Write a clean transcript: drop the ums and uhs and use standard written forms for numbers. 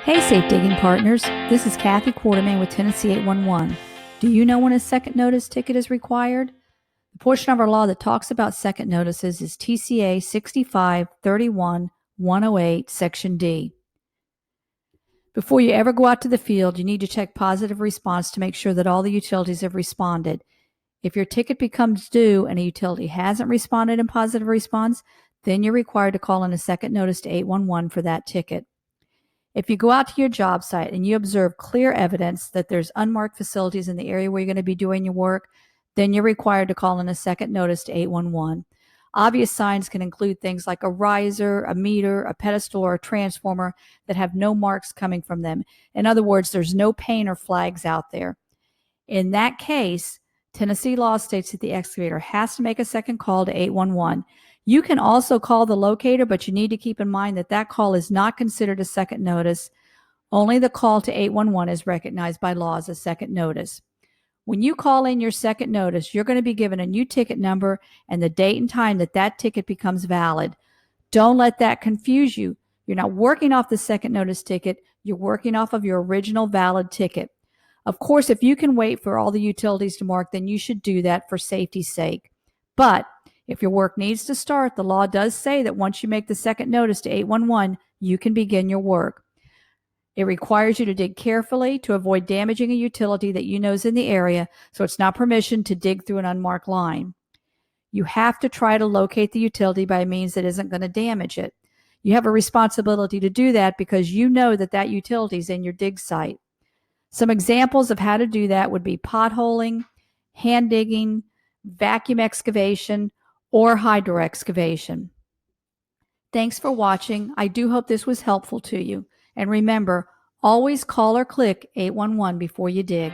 Hey, Safe Digging Partners. This is Kathy Quartermain with Tennessee 811. Do you know when a second notice ticket is required? The portion of our law that talks about second notices is TCA 6531-108, Section D. Before you ever go out to the field, you need to check positive response to make sure that all the utilities have responded. If your ticket becomes due and a utility hasn't responded in positive response, then you're required to call in a second notice to 811 for that ticket. If you go out to your job site and you observe clear evidence that there's unmarked facilities in the area where you're going to be doing your work, then you're required to call in a second notice to 811. Obvious signs can include things like a riser, a meter, a pedestal, or a transformer that have no marks coming from them. In other words, there's no paint or flags out there. In that case, Tennessee law states that the excavator has to make a second call to 811. You can also call the locator, but you need to keep in mind that that call is not considered a second notice. Only the call to 811 is recognized by law as a second notice. When you call in your second notice, you're going to be given a new ticket number and the date and time that that ticket becomes valid. Don't let that confuse you. You're not working off the second notice ticket. You're working off of your original valid ticket. Of course, if you can wait for all the utilities to mark, then you should do that for safety's sake. But if your work needs to start, the law does say that once you make the second notice to 811, you can begin your work. It requires you to dig carefully to avoid damaging a utility that you know is in the area, so it's not permission to dig through an unmarked line. You have to try to locate the utility by means that isn't going to damage it. You have a responsibility to do that because you know that that utility is in your dig site. Some examples of how to do that would be potholing, hand digging, vacuum excavation, or hydro excavation. Thanks for watching. I do hope this was helpful to you. And remember, always call or click 811 before you dig.